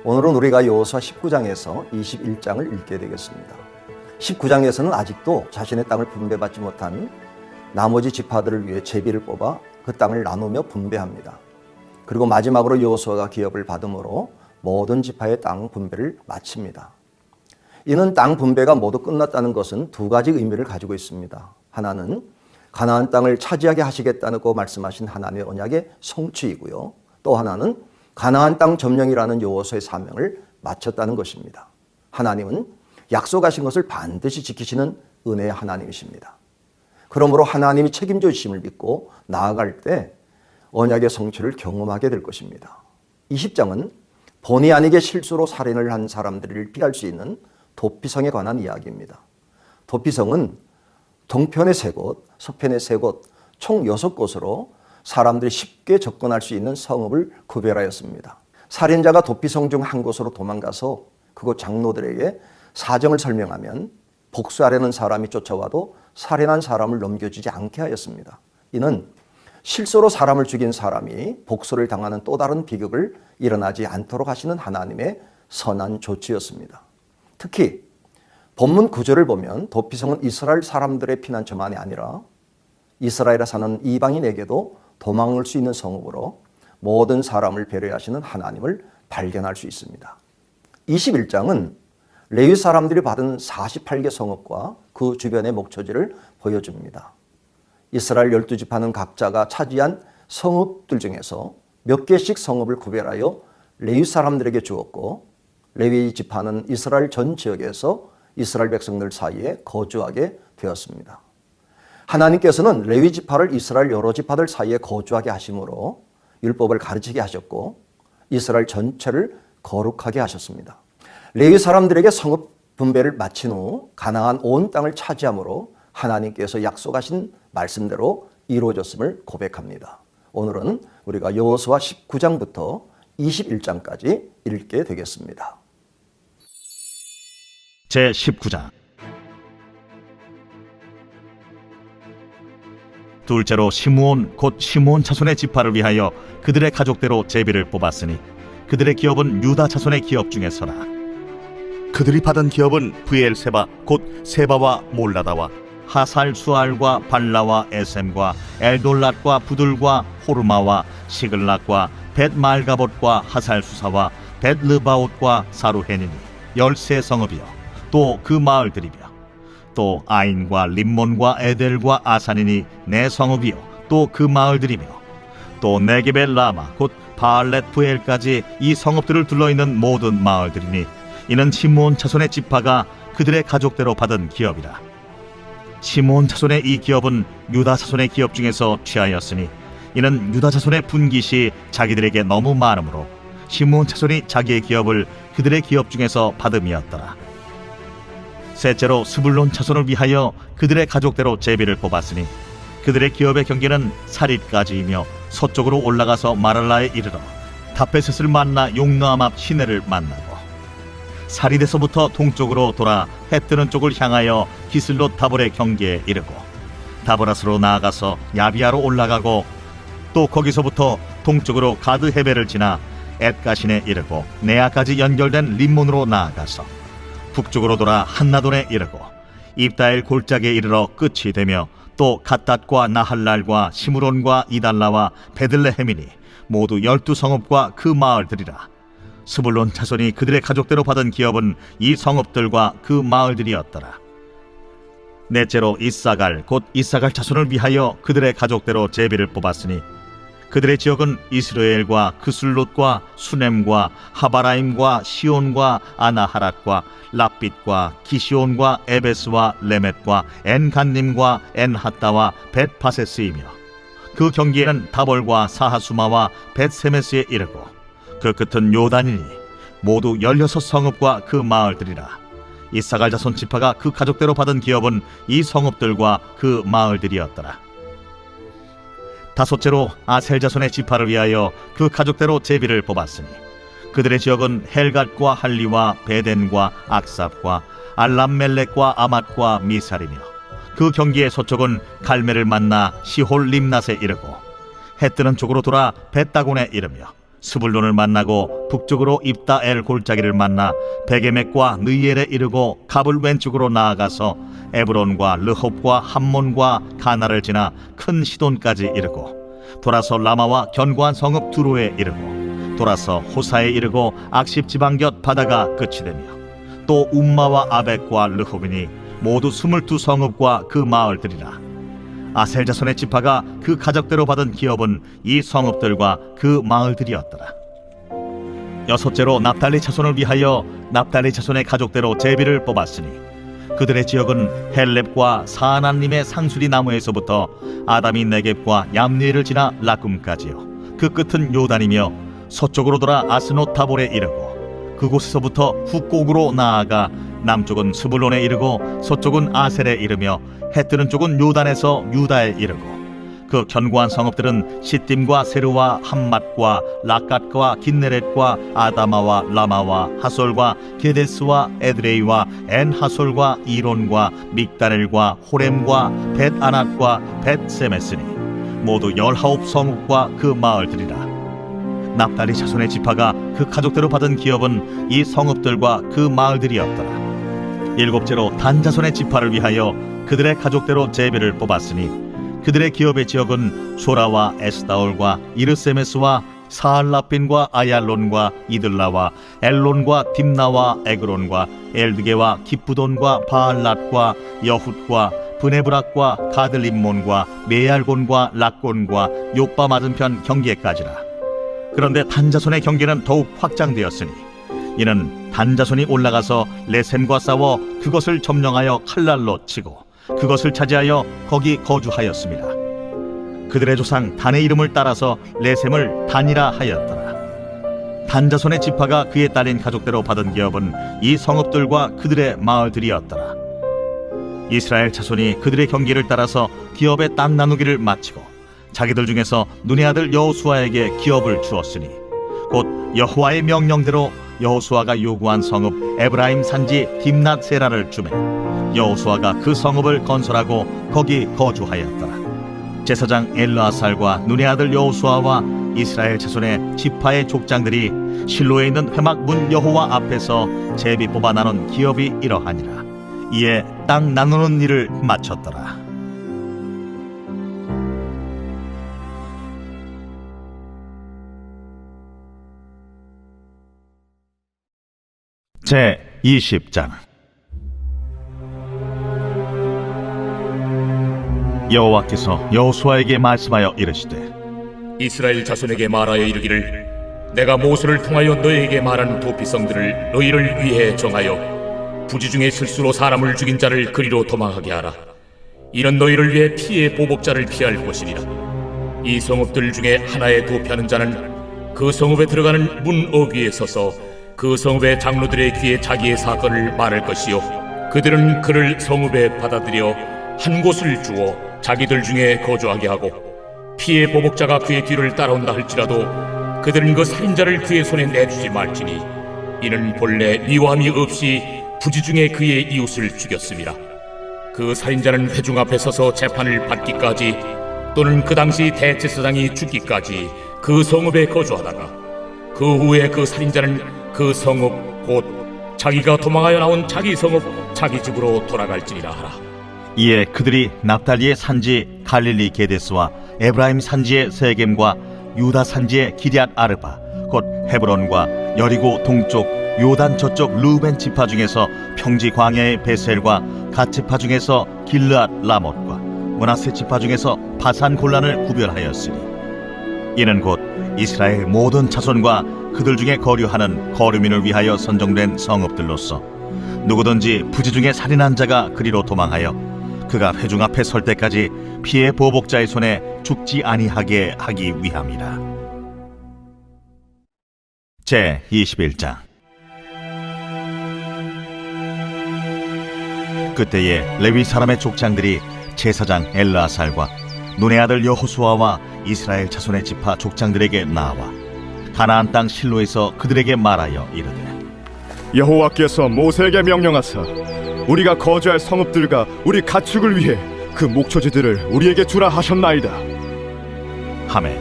오늘은 우리가 여호수아 19장에서 21장을 읽게 되겠습니다. 19장에서는 아직도 자신의 땅을 분배받지 못한 나머지 지파들을 위해 제비를 뽑아 그 땅을 나누며 분배합니다. 그리고 마지막으로 여호수아가 기업을 받음으로 모든 지파의 땅 분배를 마칩니다. 이는 땅 분배가 모두 끝났다는 것은 두 가지 의미를 가지고 있습니다. 하나는 가나안 땅을 차지하게 하시겠다고 말씀하신 하나님의 언약의 성취이고요. 또 하나는 가나안 땅 점령이라는 여호수아의 사명을 마쳤다는 것입니다. 하나님은 약속하신 것을 반드시 지키시는 은혜의 하나님이십니다. 그러므로 하나님이 책임져 주심을 믿고 나아갈 때 언약의 성취를 경험하게 될 것입니다. 20장은 본의 아니게 실수로 살인을 한 사람들을 피할 수 있는 도피성에 관한 이야기입니다. 도피성은 동편의 3곳, 서편의 3곳, 총 6곳으로 사람들이 쉽게 접근할 수 있는 성읍을 구별하였습니다. 살인자가 도피성 중 한 곳으로 도망가서 그곳 장로들에게 사정을 설명하면 복수하려는 사람이 쫓아와도 살인한 사람을 넘겨주지 않게 하였습니다. 이는 실수로 사람을 죽인 사람이 복수를 당하는 또 다른 비극을 일어나지 않도록 하시는 하나님의 선한 조치였습니다. 특히 본문 9절을 보면 도피성은 이스라엘 사람들의 피난처만이 아니라 이스라엘에 사는 이방인에게도 도망을 수 있는 성읍으로 모든 사람을 배려하시는 하나님을 발견할 수 있습니다. 21장은 레위 사람들이 받은 48개 성읍과 그 주변의 목초지를 보여줍니다. 이스라엘 12지파는 각자가 차지한 성읍들 중에서 몇 개씩 성읍을 구별하여 레위 사람들에게 주었고, 레위 지파는 이스라엘 전 지역에서 이스라엘 백성들 사이에 거주하게 되었습니다. 하나님께서는 레위 지파를 이스라엘 여러 지파들 사이에 거주하게 하심으로 율법을 가르치게 하셨고 이스라엘 전체를 거룩하게 하셨습니다. 레위 사람들에게 성읍 분배를 마친 후 가나안 온 땅을 차지함으로 하나님께서 약속하신 말씀대로 이루어졌음을 고백합니다. 오늘은 우리가 여호수아 19장부터 21장까지 읽게 되겠습니다. 제19장. 둘째로 시므온 곧 시므온 자손의 지파를 위하여 그들의 가족대로 제비를 뽑았으니 그들의 기업은 유다 자손의 기업 중에서라. 그들이 받은 기업은 브엘세바 곧 세바와 몰라다와 하살 수알과 발라와 에셈과 엘돌랏과 부들과 호르마와 시글락과 벳말가봇과 하살 수사와 벳르바옷과 사루헤니니 13성읍이요 또 그 마을들이며 또 아인과 림몬과 에델과 아산이니 4성읍이요 또 그 마을들이며 또 네겝의 라마 곧 바알렛 부엘까지 이 성읍들을 둘러있는 모든 마을들이니 이는 시므온 자손의 지파가 그들의 가족대로 받은 기업이라. 시므온 자손의 이 기업은 유다 자손의 기업 중에서 취하였으니 이는 유다 자손의 분깃이 자기들에게 너무 많으므로 시므온 자손이 자기의 기업을 그들의 기업 중에서 받음이었더라. 셋째로 스불론 자손을 위하여 그들의 가족대로 제비를 뽑았으니 그들의 기업의 경계는 사릿까지이며 서쪽으로 올라가서 마랄라에 이르러 다베셋을 만나 용노암 앞 시내를 만나고 사릿에서부터 동쪽으로 돌아 해 뜨는 쪽을 향하여 기슬롯 다볼의 경계에 이르고 다보라스로 나아가서 야비아로 올라가고 또 거기서부터 동쪽으로 가드 헤벨을 지나 엣가신에 이르고 네아까지 연결된 림몬으로 나아가서 북쪽으로 돌아 한나돈에 이르고 입다엘 골짜기에 이르러 끝이 되며 또 갓닷과 나할랄과 시므론과 이달라와 베들레헴이니 모두 12성읍과 그 마을들이라. 스불론 자손이 그들의 가족대로 받은 기업은 이 성읍들과 그 마을들이었더라. 넷째로 이사갈 곧 이사갈 자손을 위하여 그들의 가족대로 제비를 뽑았으니 그들의 지역은 이스라엘과 그슬롯과 수넴과 하바라임과 시온과 아나하랏과 랍빗과 기시온과 에베스와 레멧과 엔간님과 엔하따와 벳파세스이며 그 경계에는 다볼과 사하수마와 벳세메스에 이르고 그 끝은 요단이니 모두 16성읍과 그 마을들이라. 이사갈 자손 지파가 그 가족대로 받은 기업은 이 성읍들과 그 마을들이었더라. 다섯째로 아셀 자손의 지파를 위하여 그 가족대로 제비를 뽑았으니 그들의 지역은 헬갓과 할리와 베덴과 악삽과 알람멜렉과 아맛과 미살이며 그 경계의 서쪽은 갈멜을 만나 시홀 림낫에 이르고 해 뜨는 쪽으로 돌아 벳다곤에 이르며 스불론을 만나고 북쪽으로 입다엘 골짜기를 만나 베게멕과 느이엘에 이르고 갑을 왼쪽으로 나아가서 에브론과 르홉과 함몬과 가나를 지나 큰 시돈까지 이르고 돌아서 라마와 견고한 성읍 두로에 이르고 돌아서 호사에 이르고 악십 지방 곁 바다가 끝이 되며 또 움마와 아벡과 르홉이니 모두 22성읍과 그 마을들이라. 아셀 자손의 지파가 그 가족대로 받은 기업은 이 성읍들과 그 마을들이었더라. 여섯째로 납달리 자손을 위하여 납달리 자손의 가족대로 제비를 뽑았으니 그들의 지역은 헬렙과 사하나님의 상수리 나무에서부터 아담이 네겝과 얌리엘을 지나 라꿈까지요. 그 끝은 요단이며 서쪽으로 돌아 아스노 타볼에 이르고 그곳에서부터 훅곡으로 나아가 남쪽은 스불론에 이르고 서쪽은 아셀에 이르며 해 뜨는 쪽은 요단에서 유다에 이르고 그 견고한 성읍들은 시딤과 세르와 함맛과 라갓과 긴네렛과 아다마와 라마와 하솔과 게데스와 에드레이와 엔하솔과 이론과 믹다렐과 호렘과 벳아낫과 벳세메스니 모두 19성읍과 그 마을들이라. 납달리 자손의 지파가 그 가족대로 받은 기업은 이 성읍들과 그 마을들이었더라. 일곱째로 단 자손의 지파를 위하여 그들의 가족대로 제비를 뽑았으니 그들의 기업의 지역은 소라와 에스다올과 이르세메스와 사알라핀과 아얄론과 이들라와 엘론과 딥나와 에그론과 엘드게와 기쁘돈과 바알랏과 여훗과 브네브락과 가들림몬과 메알곤과 락곤과 요빠 맞은편 경계까지라. 그런데 단자손의 경계는 더욱 확장되었으니 이는 단자손이 올라가서 레셈과 싸워 그것을 점령하여 칼날로 치고 그것을 차지하여 거기 거주하였습니다. 그들의 조상 단의 이름을 따라서 레셈을 단이라 하였더라. 단자손의 지파가 그에 딸린 가족대로 받은 기업은 이 성읍들과 그들의 마을들이었더라. 이스라엘 자손이 그들의 경계를 따라서 기업의 땅 나누기를 마치고 자기들 중에서 눈의 아들 여호수아에게 기업을 주었으니 곧 여호와의 명령대로 여호수아가 요구한 성읍 에브라임 산지 딥낫 세라를 주매 여호수아가 그 성읍을 건설하고 거기 거주하였더라. 제사장 엘르아살과 눈의 아들 여호수아와 이스라엘 자손의 지파의 족장들이 실로에 있는 회막 문 여호와 앞에서 제비 뽑아 나눈 기업이 이러하니라. 이에 땅 나누는 일을 마쳤더라. 제 20장. 여호와께서 여호수아에게 말씀하여 이르시되 이스라엘 자손에게 말하여 이르기를 내가 모세를 통하여 너희에게 말한 도피성들을 너희를 위해 정하여 부지 중에 실수로 사람을 죽인 자를 그리로 도망하게 하라. 이는 너희를 위해 피의 보복자를 피할 곳이니라. 이 성읍들 중에 하나에 도피하는 자는 그 성읍에 들어가는 문 어귀에 서서 그 성읍의 장로들의 귀에 자기의 사건을 말할 것이요 그들은 그를 성읍에 받아들여 한 곳을 주어 자기들 중에 거주하게 하고 피의 보복자가 그의 뒤를 따라온다 할지라도 그들은 그 살인자를 그의 손에 내주지 말지니 이는 본래 미워함이 없이 부지 중에 그의 이웃을 죽였음이라. 그 살인자는 회중 앞에 서서 재판을 받기까지 또는 그 당시 대제사장이 죽기까지 그 성읍에 거주하다가 그 후에 그 살인자는 그 성읍 곧 자기가 도망하여 나온 자기 성읍 자기 집으로 돌아갈지니라 하라. 이에 그들이 납달리의 산지 갈릴리 게데스와 에브라임 산지의 세겜과 유다 산지의 기럇 아르바 곧 헤브론과 여리고 동쪽 요단 저쪽 루벤 지파 중에서 평지 광야의 베셀과 갓 지파 중에서 길르앗 라못과 므낫세 지파 중에서 바산 골란을 구별하였으니 이는 곧 이스라엘 모든 자손과 그들 중에 거류하는 거류민을 위하여 선정된 성읍들로서 누구든지 부지 중에 살인한 자가 그리로 도망하여 그가 회중 앞에 설 때까지 피의 보복자의 손에 죽지 아니하게 하기 위함이라. 제 21장. 그때에 레위 사람의 족장들이 제사장 엘르아살과 눈의 아들 여호수아와 이스라엘 자손의 지파 족장들에게 나와 가나안 땅 실로에서 그들에게 말하여 이르되 여호와께서 모세에게 명령하사 우리가 거주할 성읍들과 우리 가축을 위해 그 목초지들을 우리에게 주라 하셨나이다. 하매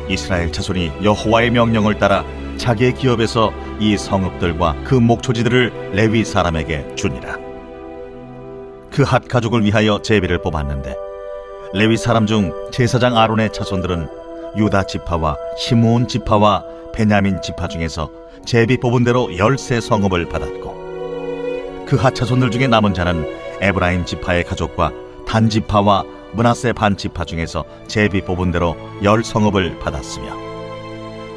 이스라엘 자손이 여호와의 명령을 따라 자기의 기업에서 이 성읍들과 그 목초지들을 레위 사람에게 주니라. 그핫 가족을 위하여 제비를 뽑았는데 레위 사람 중 제사장 아론의 자손들은 유다 지파와 시므온 지파와 베냐민 지파 중에서 제비 뽑은 대로 13 성읍을 받았고, 그핫 자손들 중에 남은 자는 에브라임 지파의 가족과 단 지파와 므낫세 반 지파 중에서 제비 뽑은 대로 10 성읍을 받았으며,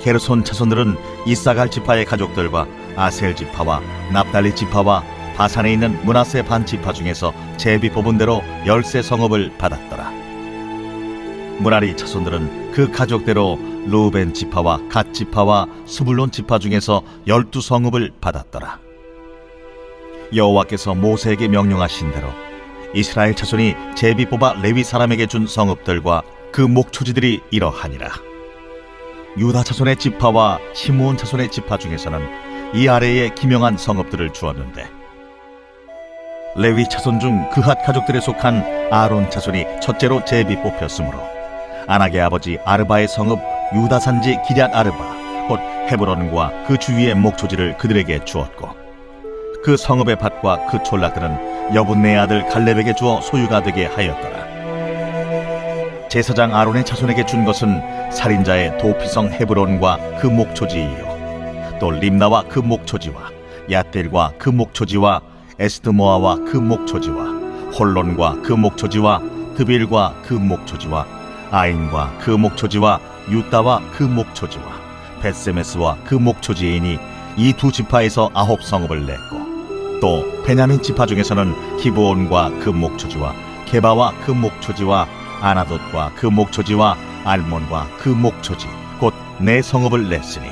게르손 자손들은 이사갈 지파의 가족들과 아셀 지파와 납달리 지파와 바산에 있는 므낫세 반 지파 중에서 제비 뽑은 대로 13 성읍을 받았더라. 무라리 자손들은 그 가족대로 루벤 지파와 갓 지파와 스불론 지파 중에서 12 성읍을 받았더라. 여호와께서 모세에게 명령하신 대로 이스라엘 자손이 제비 뽑아 레위 사람에게 준 성읍들과 그 목초지들이 이러하니라. 유다 자손의 지파와 시므온 자손의 지파 중에서는 이 아래에 기명한 성읍들을 주었는데, 레위 자손 중 그핫 가족들에 속한 아론 자손이 첫째로 제비 뽑혔으므로 아낙의 아버지 아르바의 성읍 유다 산지 기럇 아르바 곧 헤브론과 그 주위의 목초지를 그들에게 주었고, 그 성읍의 밭과 그 촌락들은 여분네 아들 갈렙에게 주어 소유가 되게 하였더라. 제사장 아론의 자손에게 준 것은 살인자의 도피성 헤브론과 그 목초지이요, 또 림나와 그 목초지와 얏델과 그 목초지와 에스드모아와 그 목초지와 홀론과 그 목초지와 드빌과 그 목초지와 아인과 그 목초지와 유다와 그 목초지와 벳세메스와 그 목초지이니 이 두 지파에서 9 성읍을 냈고, 또 베냐민 지파 중에서는 기브온과 그 목초지와 게바와 그 목초지와 아나돗과 그 목초지와 알몬과 그 목초지 곧 4 성읍을 냈으니,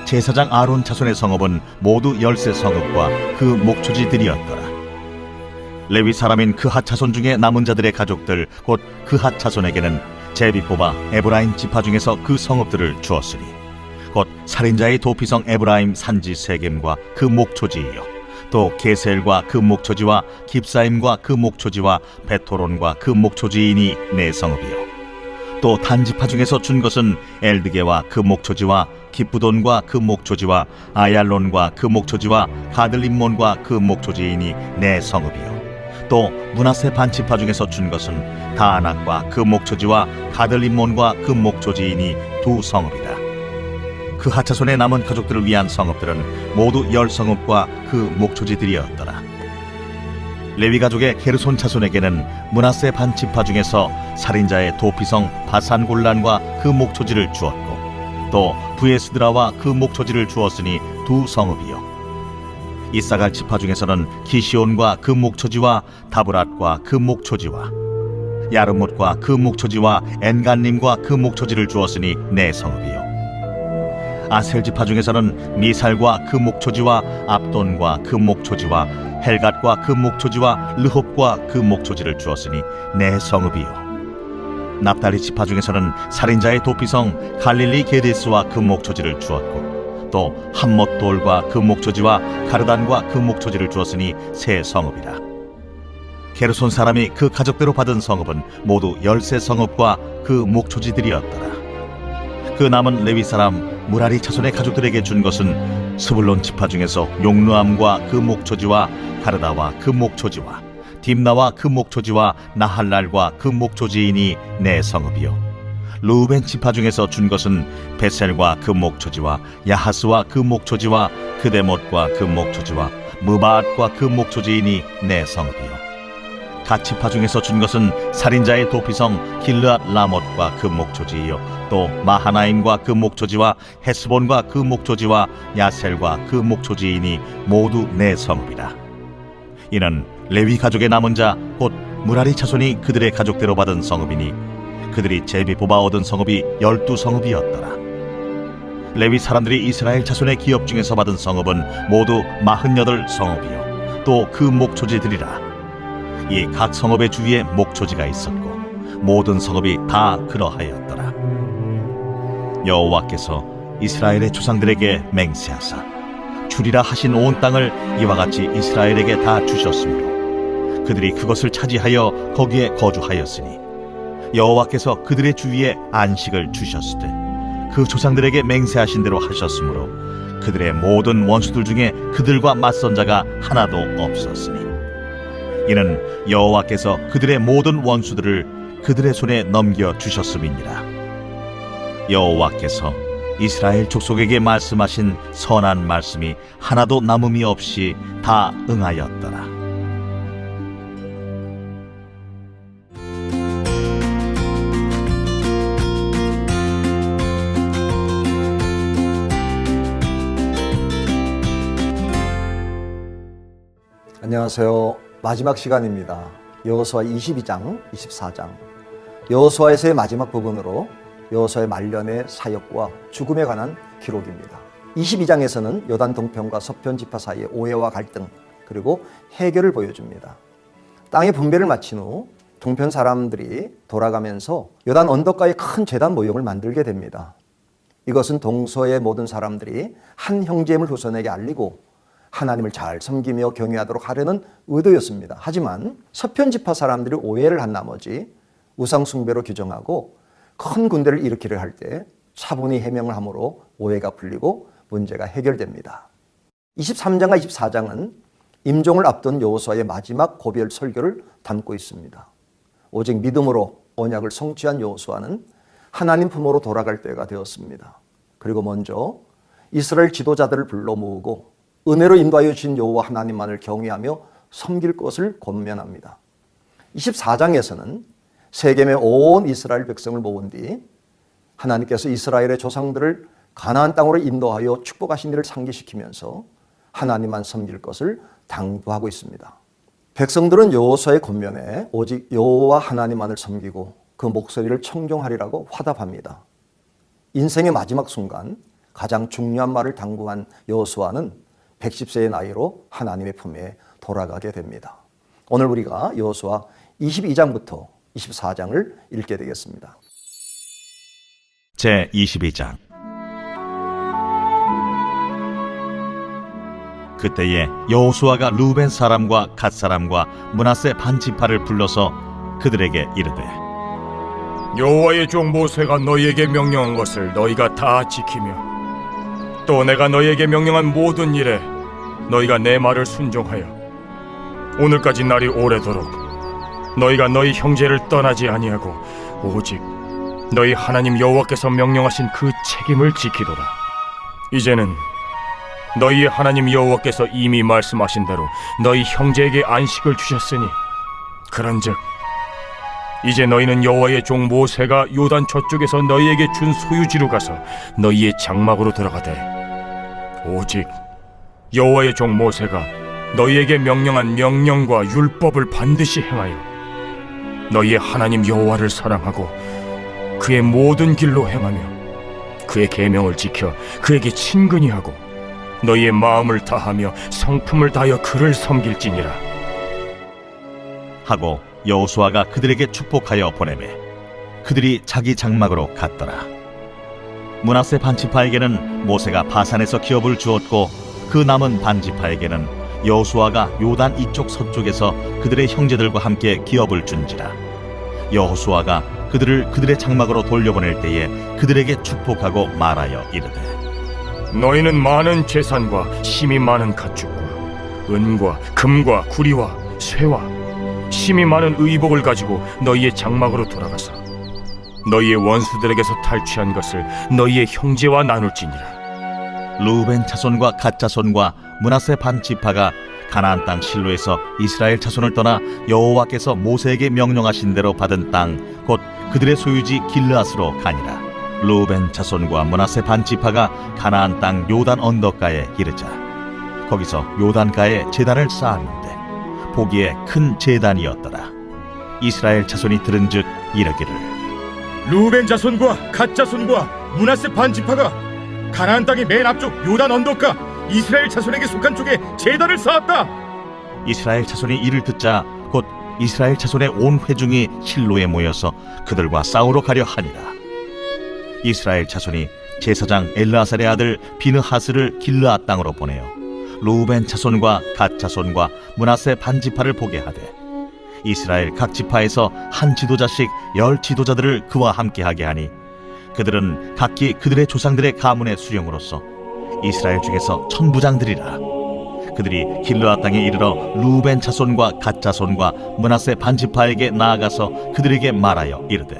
제사장 아론 자손의 성읍은 모두 13 성읍과 그 목초지들이었더라. 레위 사람인 그핫 자손 중에 남은 자들의 가족들 곧 그핫 자손에게는 제비 뽑아 에브라임 지파 중에서 그 성읍들을 주었으니, 곧 살인자의 도피성 에브라임 산지 세겜과 그 목초지이요, 또 게셀과 그 목초지와 깁사임과 그 목초지와 베토론과 그 목초지이니 4 성읍이요, 또 단지파 중에서 준 것은 엘드게와 그 목초지와 기쁘돈과 그 목초지와 아얄론과 그 목초지와 가들림몬과 그 목초지이니 4 성읍이요, 또 므낫세 반지파 중에서 준 것은 다아낙과 그 목초지와 가들림몬과 그 목초지이니 2 성읍이다. 그 하차손의 남은 가족들을 위한 성읍들은 모두 10 성읍과 그 목초지들이었더라. 레위 가족의 게르손 자손에게는 므낫세 반 지파 중에서 살인자의 도피성 바산 골란과 그 목초지를 주었고, 또 부에스드라와 그 목초지를 주었으니 2 성읍이요, 이사갈 지파 중에서는 기시온과 그 목초지와 다브랏과 그 목초지와 야르못과 그 목초지와 엔간님과 그 목초지를 주었으니 4 성읍이요, 아셀 지파 중에서는 미살과 그 목초지와 압돈과 그 목초지와 헬갓과 그 목초지와 르홉과 그 목초지를 주었으니 4 성읍이요, 납달리 지파 중에서는 살인자의 도피성 갈릴리 게데스와 그 목초지를 주었고, 또 함못돌과 그 목초지와 가르단과 그 목초지를 주었으니 3 성읍이라. 게르손 사람이 그 가족대로 받은 성읍은 모두 13 성읍과 그 목초지들이었더라. 그 남은 레위 사람 무라리 자손의 가족들에게 준 것은 스불론 지파 중에서 용르암과 그 목초지와 가르다와 그 목초지와 딥나와 그 목초지와 나할랄과 그 목초지이니 4 성읍이요, 루벤 지파 중에서 준 것은 베셀과 그 목초지와 야하스와 그 목초지와 그데못과 그 목초지와 무바앗과 그 목초지이니 4 성읍이요, 갓 지파 중에서 준 것은 살인자의 도피성 길르앗 라못과 그 목초지이요, 또 마하나임과 그 목초지와 헤스본과 그 목초지와 야셀과 그 목초지이니 모두 4 성읍이라. 이는 레위 가족의 남은 자 곧 무라리 자손이 그들의 가족대로 받은 성읍이니, 그들이 제비 뽑아 얻은 성읍이 12 성읍이었더라. 레위 사람들이 이스라엘 자손의 기업 중에서 받은 성읍은 모두 48 성읍이요, 또 그 목초지들이라. 이 각 성읍의 주위에 목초지가 있었고 모든 성읍이 다 그러하였더라. 여호와께서 이스라엘의 조상들에게 맹세하사 주리라 하신 온 땅을 이와 같이 이스라엘에게 다 주셨으므로 그들이 그것을 차지하여 거기에 거주하였으니, 여호와께서 그들의 주위에 안식을 주셨으되 그 조상들에게 맹세하신 대로 하셨으므로 그들의 모든 원수들 중에 그들과 맞선 자가 하나도 없었으니 이는 여호와께서 그들의 모든 원수들을 그들의 손에 넘겨 주셨음이니라. 여호와께서 이스라엘 족속에게 말씀하신 선한 말씀이 하나도 남음이 없이 다 응하였더라. 안녕하세요. 마지막 시간입니다. 여호수아 22장, 24장. 여호수아에서의 마지막 부분으로 여호수아의 말년의 사역과 죽음에 관한 기록입니다. 22장에서는 요단 동편과 서편 지파 사이의 오해와 갈등, 그리고 해결을 보여줍니다. 땅의 분배를 마친 후 동편 사람들이 돌아가면서 요단 언덕가에 큰 제단 모형을 만들게 됩니다. 이것은 동서의 모든 사람들이 한 형제임을 후손에게 알리고 하나님을 잘 섬기며 경외하도록 하려는 의도였습니다. 하지만 서편 지파 사람들이 오해를 한 나머지 우상 숭배로 규정하고 큰 군대를 일으키려 할 때 차분히 해명을 함으로 오해가 풀리고 문제가 해결됩니다. 23장과 24장은 임종을 앞둔 여호수아의 마지막 고별 설교를 담고 있습니다. 오직 믿음으로 언약을 성취한 여호수아는 하나님 품으로 돌아갈 때가 되었습니다. 그리고 먼저 이스라엘 지도자들을 불러 모으고 은혜로 인도하여 주신 여호와 하나님만을 경외하며 섬길 것을 권면합니다. 24장에서는 세겜의 온 이스라엘 백성을 모은 뒤 하나님께서 이스라엘의 조상들을 가나안 땅으로 인도하여 축복하신 일을 상기시키면서 하나님만 섬길 것을 당부하고 있습니다. 백성들은 여호수아의 권면에 오직 여호와 하나님만을 섬기고 그 목소리를 청종하리라고 화답합니다. 인생의 마지막 순간 가장 중요한 말을 당부한 여호수아는 110세의 나이로 하나님의 품에 돌아가게 됩니다. 오늘 우리가 여호수아 22장부터 24장을 읽게 되겠습니다. 제22장. 그때에 여호수아가 루벤 사람과 갓 사람과 므낫세 반 지파를 불러서 그들에게 이르되 여호와의 종 모세가 너희에게 명령한 것을 너희가 다 지키며 또 내가 너희에게 명령한 모든 일에 너희가 내 말을 순종하여 오늘까지 날이 오래도록 너희가 너희 형제를 떠나지 아니하고 오직 너희 하나님 여호와께서 명령하신 그 책임을 지키도다. 이제는 너희의 하나님 여호와께서 이미 말씀하신 대로 너희 형제에게 안식을 주셨으니 그런즉 이제 너희는 여호와의 종 모세가 요단 저쪽에서 너희에게 준 소유지로 가서 너희의 장막으로 들어가되 오직 여호와의 종 모세가 너희에게 명령한 명령과 율법을 반드시 행하여 너희의 하나님 여호와를 사랑하고 그의 모든 길로 행하며 그의 계명을 지켜 그에게 친근히 하고 너희의 마음을 다하며 성품을 다하여 그를 섬길지니라 하고 여호수아가 그들에게 축복하여 보내매 그들이 자기 장막으로 갔더라. 므낫세 반 지파에게는 모세가 바산에서 기업을 주었고 그 남은 반 지파에게는 여호수아가 요단 이쪽 서쪽에서 그들의 형제들과 함께 기업을 준지라. 여호수아가 그들을 그들의 장막으로 돌려보낼 때에 그들에게 축복하고 말하여 이르되 너희는 많은 재산과 힘이 많은 가축과 은과 금과 구리와 쇠와 힘이 많은 의복을 가지고 너희의 장막으로 돌아가서 너희의 원수들에게서 탈취한 것을 너희의 형제와 나눌지니라. 루벤 자손과 갓 자손과 므낫세 반 지파가 가나안 땅 실로에서 이스라엘 자손을 떠나 여호와께서 모세에게 명령하신 대로 받은 땅 곧 그들의 소유지 길르앗으로 가니라. 루벤 자손과 므낫세 반 지파가 가나안 땅 요단 언덕가에 이르자 거기서 요단가에 제단을 쌓았는데 보기에 큰 제단이었더라. 이스라엘 자손이 들은즉 이르기를 루벤 자손과 갓 자손과 므낫세 반 지파가 가나안 땅의 맨 앞쪽 요단 언덕가 이스라엘 자손에게 속한 쪽에 제단을 쌓았다. 이스라엘 자손이 이를 듣자 곧 이스라엘 자손의 온 회중이 실로에 모여서 그들과 싸우러 가려 하니라. 이스라엘 자손이 제사장 엘르아살의 아들 비느하스를 길르앗 땅으로 보내어 루벤 자손과 갓 자손과 므낫세 반 지파를 보게 하되 이스라엘 각 지파에서 한 지도자씩 10 지도자들을 그와 함께 하게 하니 그들은 각기 그들의 조상들의 가문의 수령으로서 이스라엘 중에서 천부장들이라. 그들이 길르앗 땅에 이르러 루벤 자손과 갓 자손과 므낫세 반지파에게 나아가서 그들에게 말하여 이르되,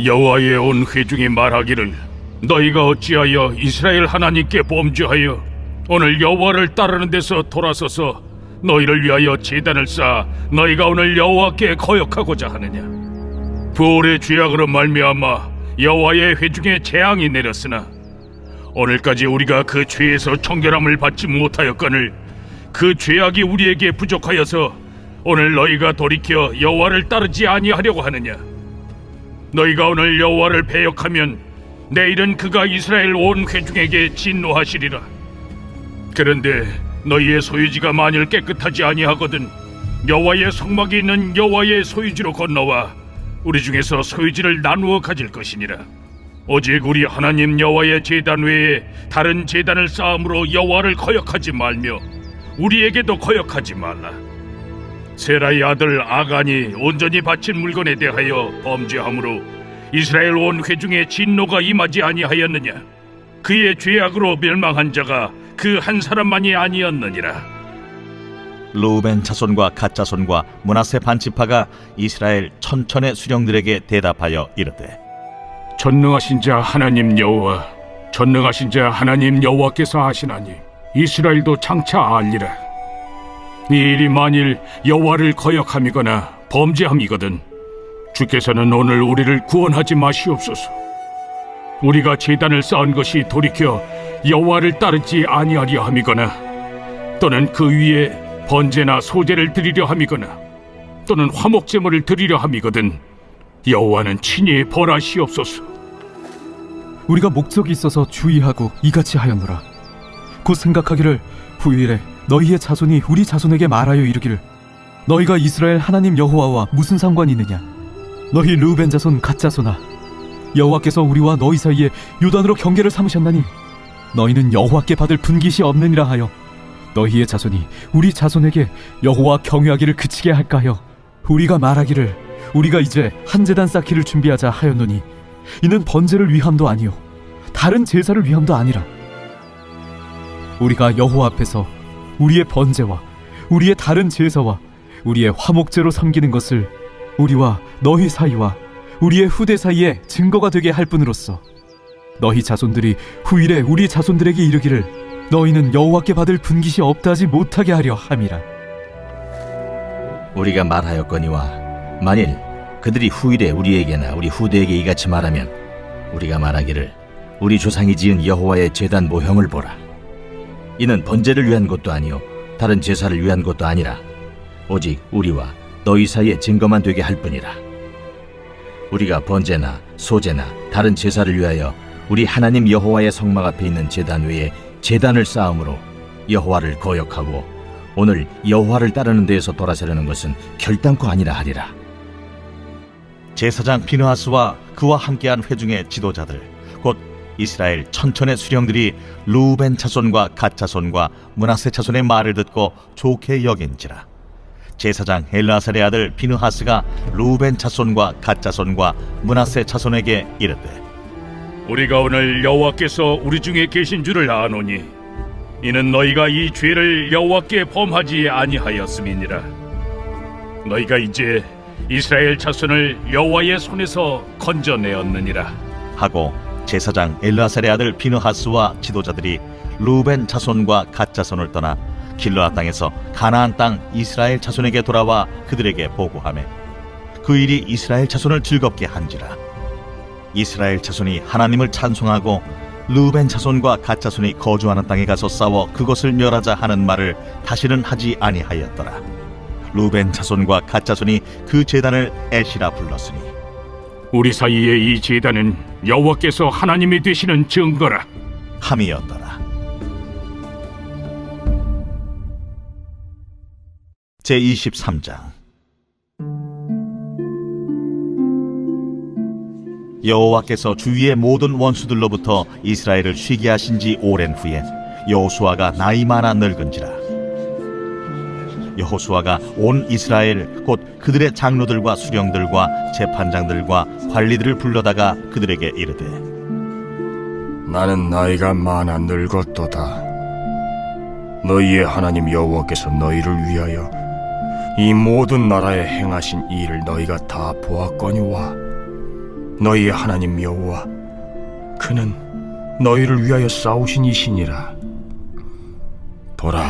여호와의 온 회중이 말하기를 너희가 어찌하여 이스라엘 하나님께 범죄하여 오늘 여호와를 따르는 데서 돌아서서 너희를 위하여 제단을 쌓아 너희가 오늘 여호와께 거역하고자 하느냐. 부올의 죄악으로 말미암아 여호와의 회중에 재앙이 내렸으나 오늘까지 우리가 그 죄에서 청결함을 받지 못하였거늘 그 죄악이 우리에게 부족하여서 오늘 너희가 돌이켜 여호와를 따르지 아니하려고 하느냐. 너희가 오늘 여호와를 배역하면 내일은 그가 이스라엘 온 회중에게 진노하시리라. 그런데 너희의 소유지가 만일 깨끗하지 아니하거든 여호와의 성막이 있는 여호와의 소유지로 건너와 우리 중에서 소유지를 나누어 가질 것이니라. 오직 우리 하나님 여호와의 제단 외에 다른 제단을 쌓음으로 여호와를 거역하지 말며 우리에게도 거역하지 말라. 세라의 아들 아간이 온전히 바친 물건에 대하여 범죄함으로 이스라엘 온 회중에 진노가 임하지 아니하였느냐. 그의 죄악으로 멸망한 자가 그 한 사람만이 아니었느니라. 루벤 자손과 갓 자손과 므낫세 반지파가 이스라엘 천천의 수령들에게 대답하여 이르되, 전능하신 자 하나님 여호와, 전능하신 자 하나님 여호와께서 하시나니 이스라엘도 장차 알리라. 이 일이 만일 여호와를 거역함이거나 범죄함이거든 주께서는 오늘 우리를 구원하지 마시옵소서. 우리가 제단을 쌓은 것이 돌이켜 여호와를 따르지 아니하려 함이거나 또는 그 위에 번제나 소제를 드리려 함이거나 또는 화목제물을 드리려 함이거든 여호와는 친히 벌하시옵소서. 우리가 목적이 있어서 주의하고 이같이 하였노라. 곧 생각하기를 후일에 너희의 자손이 우리 자손에게 말하여 이르기를 너희가 이스라엘 하나님 여호와와 무슨 상관이 있느냐. 너희 르우벤 자손 갓 자손아, 여호와께서 우리와 너희 사이에 요단으로 경계를 삼으셨나니 너희는 여호와께 받을 분깃이 없느니라 하여 너희의 자손이 우리 자손에게 여호와 경외하기를 그치게 할까 하여 우리가 말하기를 우리가 이제 한 제단 쌓기를 준비하자 하였노니 이는 번제를 위함도 아니요 다른 제사를 위함도 아니라 우리가 여호와 앞에서 우리의 번제와 우리의 다른 제사와 우리의 화목제로 섬기는 것을 우리와 너희 사이와 우리의 후대 사이에 증거가 되게 할 뿐으로써 너희 자손들이 후일에 우리 자손들에게 이르기를 너희는 여호와께 받을 분깃이 없다 하지 못하게 하려 함이라. 우리가 말하였거니와 만일 그들이 후일에 우리에게나 우리 후대에게 이같이 말하면 우리가 말하기를 우리 조상이 지은 여호와의 제단 모형을 보라. 이는 번제를 위한 것도 아니요 다른 제사를 위한 것도 아니라 오직 우리와 너희 사이에 증거만 되게 할 뿐이라. 우리가 번제나 소제나 다른 제사를 위하여 우리 하나님 여호와의 성막 앞에 있는 제단 외에 제단을 쌓음으로 여호와를 거역하고 오늘 여호와를 따르는 데에서 돌아서려는 것은 결단코 아니라 하리라. 제사장 비느하스와 그와 함께한 회중의 지도자들 곧 이스라엘 천천의 수령들이 루벤 자손과 갓 자손과 므낫세 자손의 말을 듣고 좋게 여긴지라. 제사장 엘르아살의 아들 비느하스가 루벤 자손과 갓 자손과 므낫세 자손에게 이르되, 우리가 오늘 여호와께서 우리 중에 계신 줄을 아노니 이는 너희가 이 죄를 여호와께 범하지 아니하였음이니라. 너희가 이제 이스라엘 자손을 여호와의 손에서 건져내었느니라 하고 제사장 엘르아살의 아들 비느하스와 지도자들이 루벤 자손과 갓 자손을 떠나 길르앗 땅에서 가나안 땅 이스라엘 자손에게 돌아와 그들에게 보고하매 그 일이 이스라엘 자손을 즐겁게 한지라. 이스라엘 자손이 하나님을 찬송하고 르우벤 자손과 갓 자손이 거주하는 땅에 가서 싸워 그것을 멸하자 하는 말을 다시는 하지 아니하였더라. 르우벤 자손과 갓 자손이 그 제단을 에시라 불렀으니 우리 사이의 이 제단은 여호와께서 하나님이 되시는 증거라 함이었더라. 제23장. 여호와께서 주위의 모든 원수들로부터 이스라엘을 쉬게 하신 지 오랜 후에 여호수아가 나이 많아 늙은지라. 여호수아가 온 이스라엘 곧 그들의 장로들과 수령들과 재판장들과 관리들을 불러다가 그들에게 이르되, 나는 나이가 많아 늙었도다. 너희의 하나님 여호와께서 너희를 위하여 이 모든 나라에 행하신 이 일을 너희가 다 보았거니와 너희의 하나님 여호와 그는 너희를 위하여 싸우신 이시니라. 보라,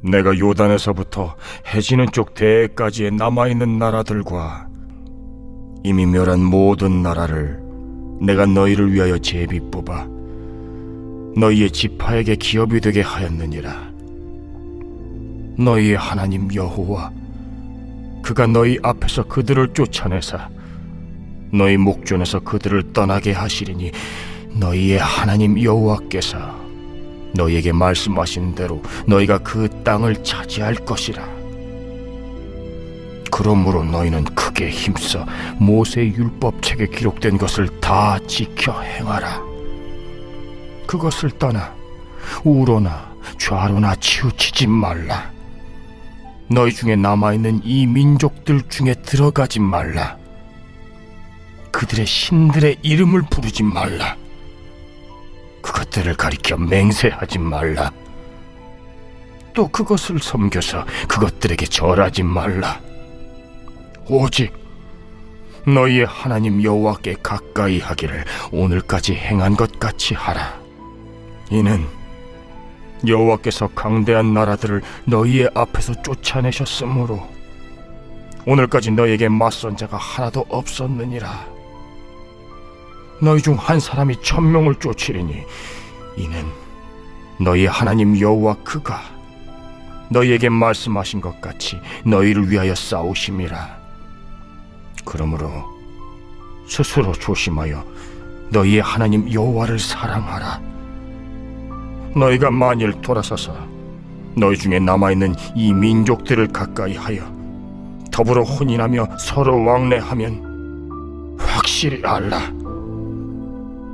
내가 요단에서부터 해지는 쪽 대해까지의 남아있는 나라들과 이미 멸한 모든 나라를 내가 너희를 위하여 제비 뽑아 너희의 지파에게 기업이 되게 하였느니라. 너희의 하나님 여호와 그가 너희 앞에서 그들을 쫓아내사 너희 목전에서 그들을 떠나게 하시리니 너희의 하나님 여호와께서 너희에게 말씀하신 대로 너희가 그 땅을 차지할 것이라. 그러므로 너희는 크게 힘써 모세의 율법책에 기록된 것을 다 지켜 행하라. 그것을 떠나 우로나 좌로나 치우치지 말라. 너희 중에 남아있는 이 민족들 중에 들어가지 말라. 그들의 신들의 이름을 부르지 말라. 그것들을 가리켜 맹세하지 말라. 또 그것을 섬겨서 그것들에게 절하지 말라. 오직 너희의 하나님 여호와께 가까이 하기를 오늘까지 행한 것 같이 하라. 이는 여호와께서 강대한 나라들을 너희의 앞에서 쫓아내셨으므로 오늘까지 너희에게 맞선 자가 하나도 없었느니라. 너희 중 한 사람이 1000명을 쫓으리니 이는 너희의 하나님 여호와 그가 너희에게 말씀하신 것 같이 너희를 위하여 싸우심이라. 그러므로 스스로 조심하여 너희의 하나님 여호와를 사랑하라. 너희가 만일 돌아서서 너희 중에 남아있는 이 민족들을 가까이 하여 더불어 혼인하며 서로 왕래하면 확실히 알라.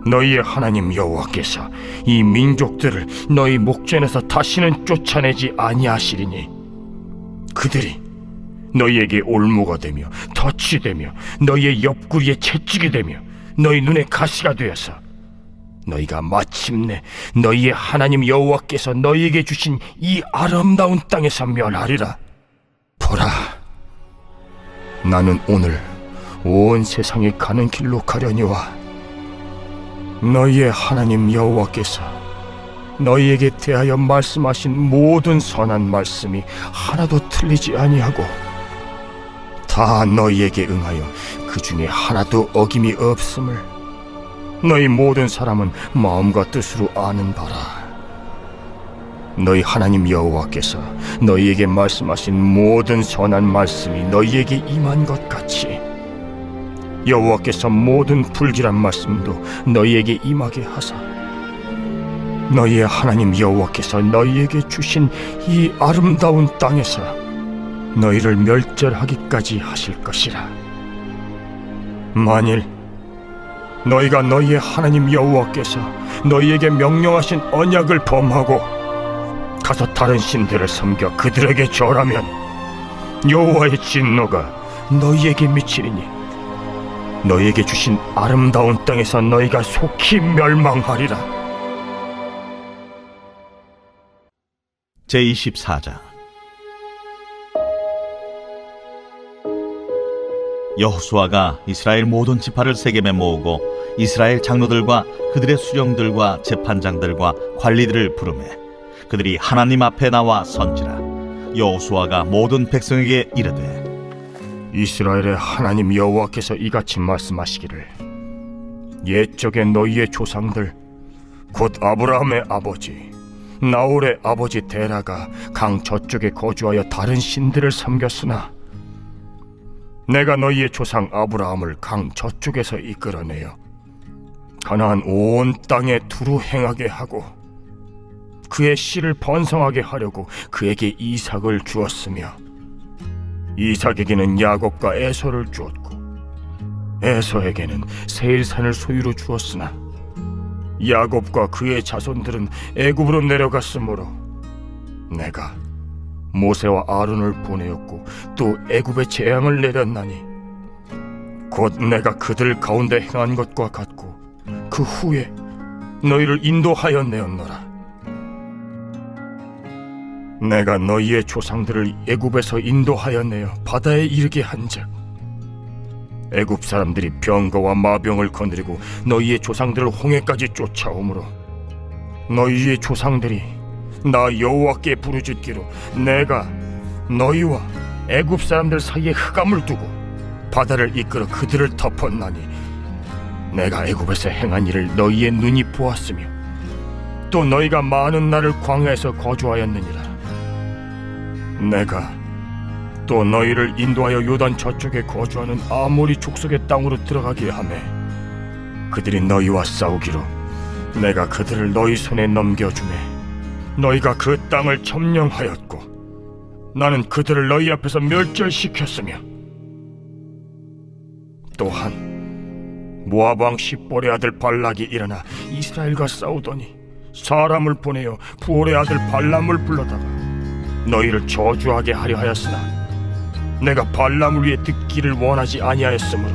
너희의 하나님 여호와께서 이 민족들을 너희 목전에서 다시는 쫓아내지 아니하시리니 그들이 너희에게 올무가 되며 덫이 되며 너희의 옆구리에 채찍이 되며 너희 눈에 가시가 되어서 너희가 마침내 너희의 하나님 여호와께서 너희에게 주신 이 아름다운 땅에서 멸하리라. 보라, 나는 오늘 온 세상에 가는 길로 가려니와 너희의 하나님 여호와께서 너희에게 대하여 말씀하신 모든 선한 말씀이 하나도 틀리지 아니하고 다 너희에게 응하여 그 중에 하나도 어김이 없음을 너희 모든 사람은 마음과 뜻으로 아는 바라. 너희 하나님 여호와께서 너희에게 말씀하신 모든 선한 말씀이 너희에게 임한 것 같이 여호와께서 모든 불길한 말씀도 너희에게 임하게 하사 너희의 하나님 여호와께서 너희에게 주신 이 아름다운 땅에서 너희를 멸절하기까지 하실 것이라. 만일 너희가 너희의 하나님 여호와께서 너희에게 명령하신 언약을 범하고 가서 다른 신들을 섬겨 그들에게 절하면 여호와의 진노가 너희에게 미치리니 너희에게 주신 아름다운 땅에서 너희가 속히 멸망하리라. 제24장 여호수아가 이스라엘 모든 지파를 세겜에 모으고 이스라엘 장로들과 그들의 수령들과 재판장들과 관리들을 부르매 그들이 하나님 앞에 나와 선지라. 여호수아가 모든 백성에게 이르되 이스라엘의 하나님 여호와께서 이같이 말씀하시기를 옛적에 너희의 조상들 곧 아브라함의 아버지 나홀의 아버지 데라가 강 저쪽에 거주하여 다른 신들을 섬겼으나 내가 너희의 조상 아브라함을 강 저쪽에서 이끌어내어 가나안 온 땅에 두루 행하게 하고 그의 씨를 번성하게 하려고 그에게 이삭을 주었으며 이삭에게는 야곱과 에서를 주었고 에서에게는 세일산을 소유로 주었으나 야곱과 그의 자손들은 애굽으로 내려갔으므로 내가 모세와 아론을 보내었고 또 애굽에 재앙을 내렸나니 곧 내가 그들 가운데 행한 것과 같고 그 후에 너희를 인도하였네었노라. 내가 너희의 조상들을 애굽에서 인도하여 내어 바다에 이르게 한즉 애굽 사람들이 병거와 마병을 거느리고 너희의 조상들을 홍해까지 쫓아오므로 너희의 조상들이 나 여호와께 부르짖기로 내가 너희와 애굽 사람들 사이에 흑암을 두고 바다를 이끌어 그들을 덮었나니 내가 애굽에서 행한 일을 너희의 눈이 보았으며 또 너희가 많은 날을 광야에서 거주하였느니라. 내가 또 너희를 인도하여 요단 저쪽에 거주하는 아모리 족속의 땅으로 들어가게 하매 그들이 너희와 싸우기로 내가 그들을 너희 손에 넘겨주매 너희가 그 땅을 점령하였고 나는 그들을 너희 앞에서 멸절시켰으며 또한 모압 왕 십볼의 아들 발락이 일어나 이스라엘과 싸우더니 사람을 보내어 부올의 아들 발람을 불러다가 너희를 저주하게 하려 하였으나 내가 발람을 위해 듣기를 원하지 아니하였으므로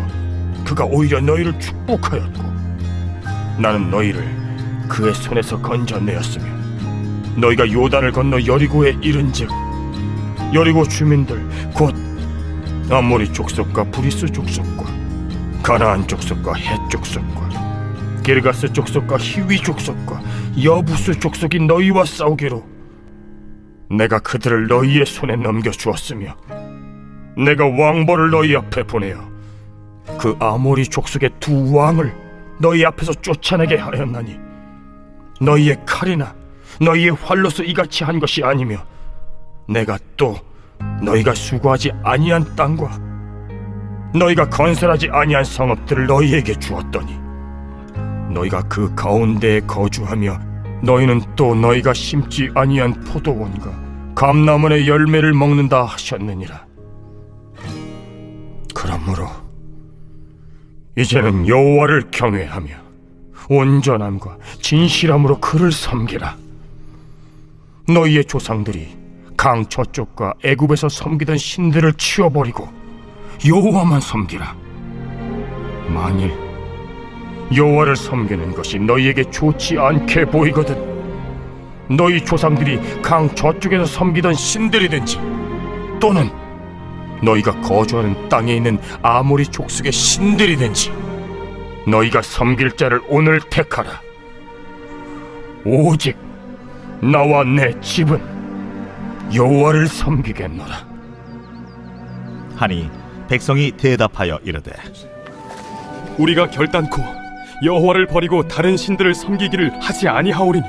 그가 오히려 너희를 축복하였고 나는 너희를 그의 손에서 건져내었으며 너희가 요단을 건너 여리고에 이른즉 여리고 주민들 곧 아모리 족속과 브리스 족속과 가나안 족속과 헷 족속과 기르가스 족속과 히위 족속과 여부스 족속이 너희와 싸우기로 내가 그들을 너희의 손에 넘겨주었으며 내가 왕벌을 너희 앞에 보내어 그 아모리 족속의 두 왕을 너희 앞에서 쫓아내게 하였나니 너희의 칼이나 너희의 활로서 이같이 한 것이 아니며 내가 또 너희가 수고하지 아니한 땅과 너희가 건설하지 아니한 성읍들을 너희에게 주었더니 너희가 그 가운데에 거주하며 너희는 또 너희가 심지 아니한 포도원과 감람원의 열매를 먹는다 하셨느니라. 그러므로 이제는 여호와를 경외하며 온전함과 진실함으로 그를 섬기라. 너희의 조상들이 강 저쪽과 애굽에서 섬기던 신들을 치워버리고 여호와만 섬기라. 만일 여호와를 섬기는 것이 너희에게 좋지 않게 보이거든 너희 조상들이 강 저쪽에서 섬기던 신들이든지 또는 너희가 거주하는 땅에 있는 아모리 족속의 신들이든지 너희가 섬길 자를 오늘 택하라. 오직 나와 내 집은 여호와를 섬기겠노라. 하니 백성이 대답하여 이르되 우리가 결단코 여호와를 버리고 다른 신들을 섬기기를 하지 아니하오리니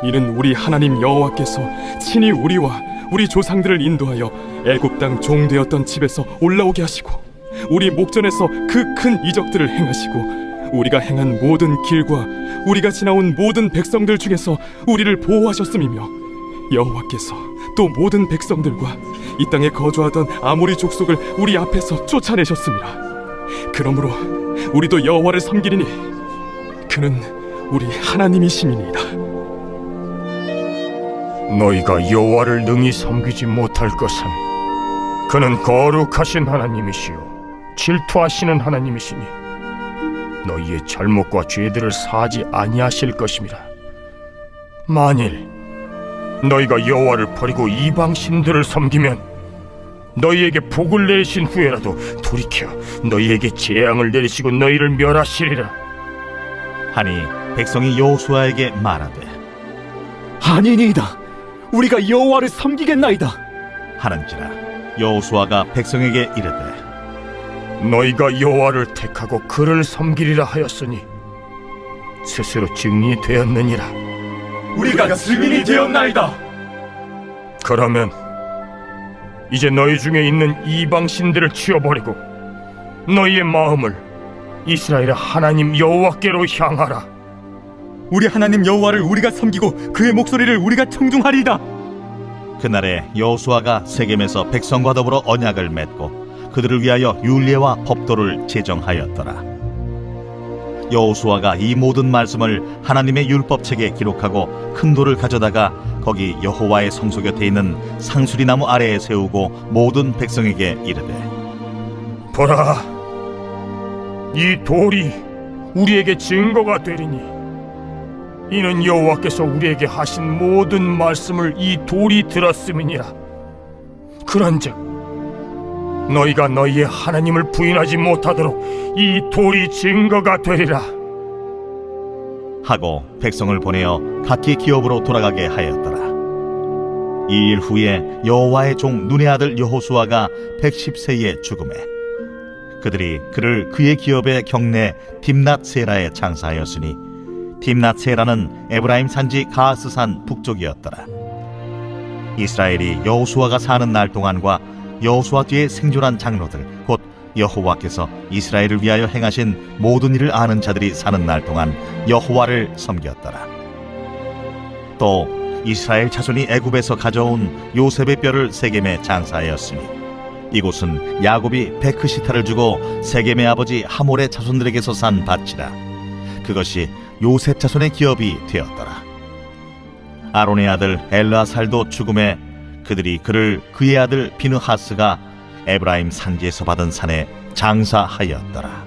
이는 우리 하나님 여호와께서 친히 우리와 우리 조상들을 인도하여 애굽 땅 종되었던 집에서 올라오게 하시고 우리 목전에서 그 큰 이적들을 행하시고 우리가 행한 모든 길과 우리가 지나온 모든 백성들 중에서 우리를 보호하셨음이며 여호와께서 또 모든 백성들과 이 땅에 거주하던 아모리 족속을 우리 앞에서 쫓아내셨습니다. 그러므로 우리도 여호와를 섬기리니 그는 우리 하나님이심이니이다. 너희가 여호와를 능히 섬기지 못할 것은 그는 거룩하신 하나님이시요 질투하시는 하나님이시니 너희의 잘못과 죄들을 사하지 아니하실 것임이라. 만일 너희가 여호와를 버리고 이방 신들을 섬기면 너희에게 복을 내리신 후에라도 돌이켜 너희에게 재앙을 내리시고 너희를 멸하시리라. 하니 백성이 여호수아에게 말하되 아니니이다. 우리가 여호와를 섬기겠나이다. 하는지라. 여호수아가 백성에게 이르되 너희가 여호와를 택하고 그를 섬기리라 하였으니 스스로 증인이 되었느니라. 우리가 증인이 되었나이다. 그러면 이제 너희 중에 있는 이방 신들을 치워버리고 너희의 마음을 이스라엘의 하나님 여호와께로 향하라. 우리 하나님 여호와를 우리가 섬기고 그의 목소리를 우리가 청중하리이다. 그날에 여호수아가 세겜에서 백성과 더불어 언약을 맺고 그들을 위하여 율례와 법도를 제정하였더라. 여호수아가 이 모든 말씀을 하나님의 율법책에 기록하고 큰 돌을 가져다가 거기 여호와의 성소 곁에 있는 상수리나무 아래에 세우고 모든 백성에게 이르되 보라, 이 돌이 우리에게 증거가 되리니 이는 여호와께서 우리에게 하신 모든 말씀을 이 돌이 들었음이니라. 그런즉 너희가 너희의 하나님을 부인하지 못하도록 이 돌이 증거가 되리라. 하고 백성을 보내어 각기 기업으로 돌아가게 하였더라. 2일 후에 여호와의 종 눈의 아들 여호수아가 110세에 죽음에 그들이 그를 그의 기업의 경내 딥낫세라에 장사하였으니 딥낫세라는 에브라임 산지 가스산 북쪽이었더라. 이스라엘이 여호수아가 사는 날 동안과 여호수아 뒤에 생존한 장로들 곧 여호와께서 이스라엘을 위하여 행하신 모든 일을 아는 자들이 사는 날 동안 여호와를 섬겼더라. 또 이스라엘 자손이 애굽에서 가져온 요셉의 뼈를 세겜에 장사하였으니 이곳은 야곱이 베크시타를 주고 세겜의 아버지 하몰의 자손들에게서 산 밭이라. 그것이 요셉 자손의 기업이 되었더라. 아론의 아들 엘르아살도 죽음에 그들이 그를 그의 아들 비느하스가 에브라임 산지에서 받은 산에 장사하였더라.